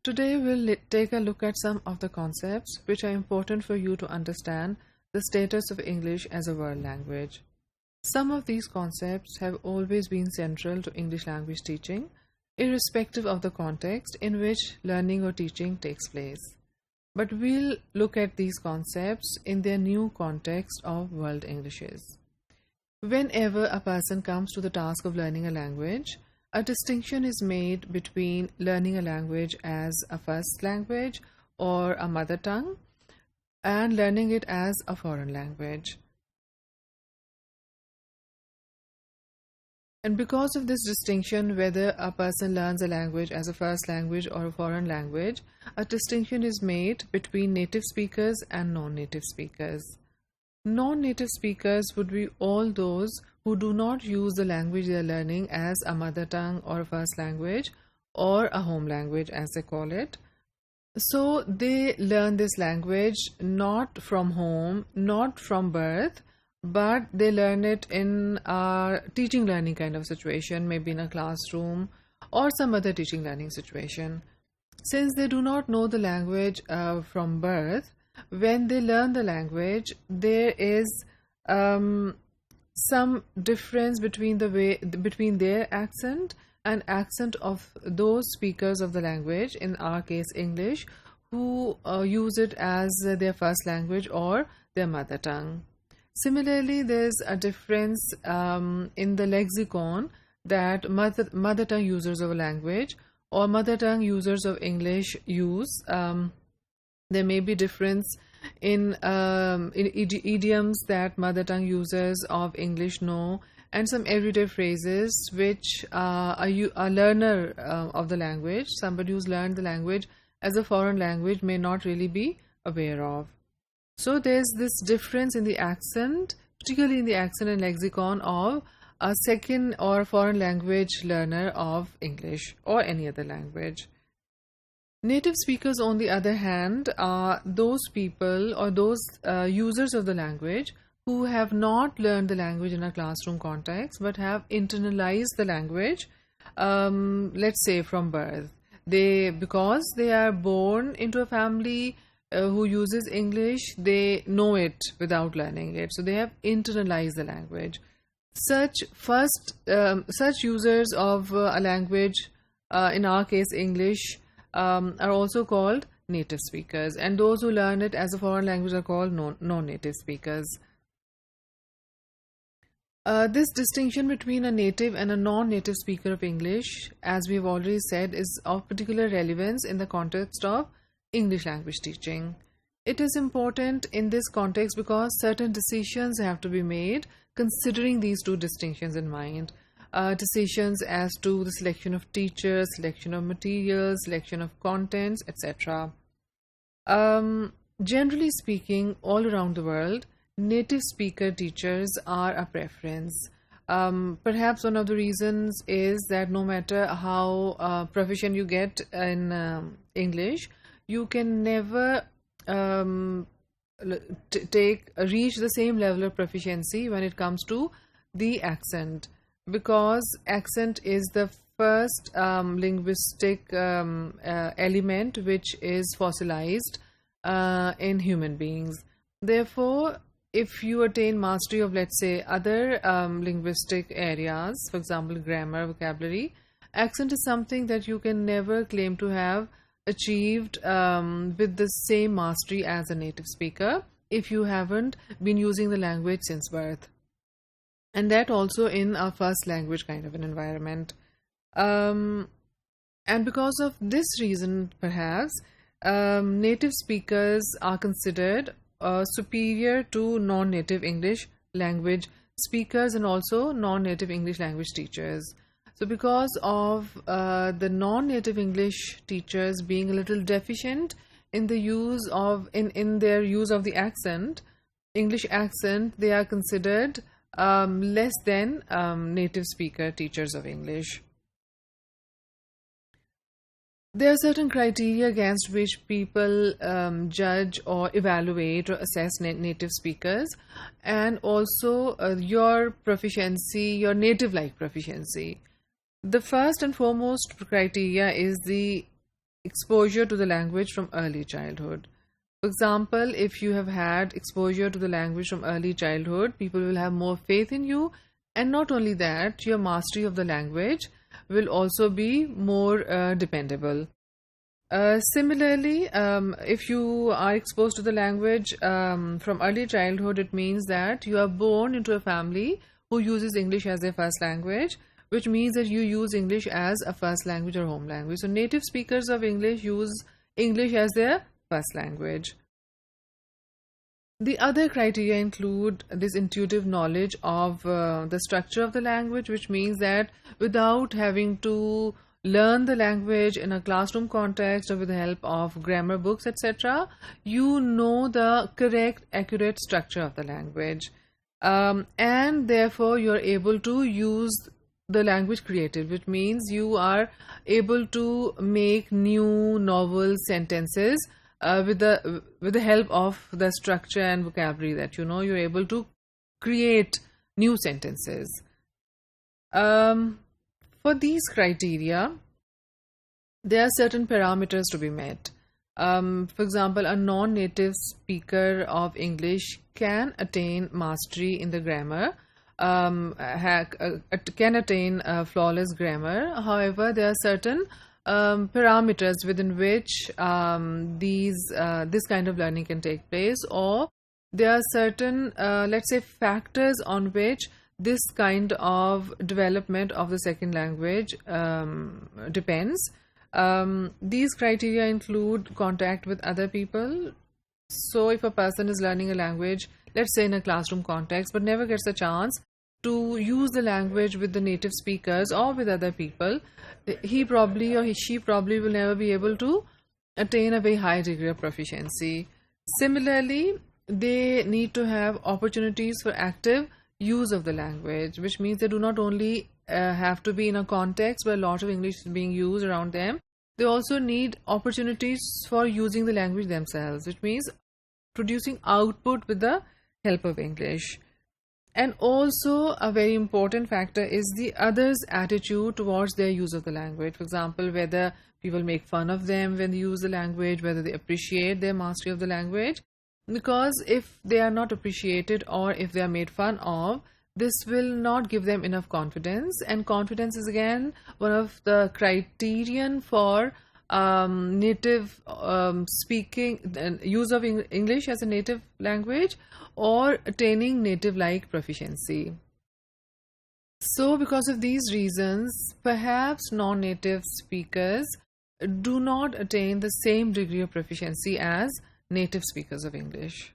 Today we'll take a look at some of the concepts which are important for you to understand the status of English as a world language. Some of these concepts have always been central to English language teaching, irrespective of the context in which learning or teaching takes place. But we'll look at these concepts in their new context of world Englishes. Whenever a person comes to the task of learning a language, a distinction is made between learning a language as a first language or a mother tongue and learning it as a foreign language. And because of this distinction, whether a person learns a language as a first language or a foreign language, a distinction is made between native speakers and non-native speakers. Non-native speakers would be all those who do not use the language they are learning as a mother tongue or a first language or a home language as they call it. So they learn this language not from home, not from birth, but they learn it in a teaching learning kind of situation, maybe in a classroom or some other teaching learning situation. Since they do not know the language from birth, when they learn the language, there is some difference between their accent and accent of those speakers of the language, in our case English, who use it as their first language or their mother tongue. Similarly, there's a difference in the lexicon that mother tongue users of a language or mother tongue users of English use. There may be difference in idioms that mother tongue users of English know, and some everyday phrases which a learner of the language, somebody who's learned the language as a foreign language, may not really be aware of. So there's this difference in the accent, particularly in the accent and lexicon of a second or foreign language learner of English or any other language. Native speakers, on the other hand, are those people or those users of the language who have not learned the language in a classroom context but have internalized the language, let's say from birth. Because they are born into a family who uses English, they know it without learning it. So they have internalized the language. Such users of a language, in our case English, are also called native speakers, and those who learn it as a foreign language are called non-native speakers. This distinction between a native and a non-native speaker of English, as we have already said, is of particular relevance in the context of English language teaching. It is important in this context because certain decisions have to be made considering these two distinctions in mind. Decisions as to the selection of teachers, selection of materials, selection of contents, etc. Generally speaking, all around the world, native speaker teachers are a preference. Perhaps one of the reasons is that no matter how proficient you get in English, you can never reach the same level of proficiency when it comes to the accent, because accent is the first linguistic element which is fossilized in human beings. Therefore, if you attain mastery of, let's say, other linguistic areas, for example, grammar, vocabulary, accent is something that you can never claim to have achieved with the same mastery as a native speaker if you haven't been using the language since birth. And that also in a first language kind of an environment. And because of this reason, perhaps, native speakers are considered superior to non-native English language speakers and also non-native English language teachers. So because of the non-native English teachers being a little deficient in the use of in their use of the accent, English accent, they are considered less than native speaker teachers of English. There are certain criteria against which people judge or evaluate or assess native speakers, and also your proficiency, your native-like proficiency. The first and foremost criteria is the exposure to the language from early childhood. For example, if you have had exposure to the language from early childhood, people will have more faith in you, and not only that, your mastery of the language will also be more dependable. Similarly, if you are exposed to the language from early childhood, it means that you are born into a family who uses English as their first language, which means that you use English as a first language or home language. So native speakers of English use English as their first language. The other criteria include this intuitive knowledge of the structure of the language, which means that without having to learn the language in a classroom context or with the help of grammar books, etc., you know the correct, accurate structure of the language. And therefore, you're able to use the language creative, which means you are able to make new novel sentences with the help of the structure and vocabulary that you know. You're able to create new sentences. For these criteria, there are certain parameters to be met. For example, a non-native speaker of English can attain mastery in the grammar, can attain flawless grammar. However, there are certain parameters within which this kind of learning can take place, or there are certain, let's say, factors on which this kind of development of the second language depends. These criteria include contact with other people. So if a person is learning a language, let's say in a classroom context, but never gets a chance to use the language with the native speakers or with other people, he probably or she probably will never be able to attain a very high degree of proficiency. Similarly, they need to have opportunities for active use of the language, which means they do not only have to be in a context where a lot of English is being used around them, they also need opportunities for using the language themselves, which means producing output with the help of English. And also a very important factor is the other's attitude towards their use of the language. For example, whether people make fun of them when they use the language, whether they appreciate their mastery of the language. Because if they are not appreciated or if they are made fun of, this will not give them enough confidence. And confidence is again one of the criterion for native speaking and use of English as a native language or attaining native-like proficiency. So because of these reasons, perhaps non-native speakers do not attain the same degree of proficiency as native speakers of English.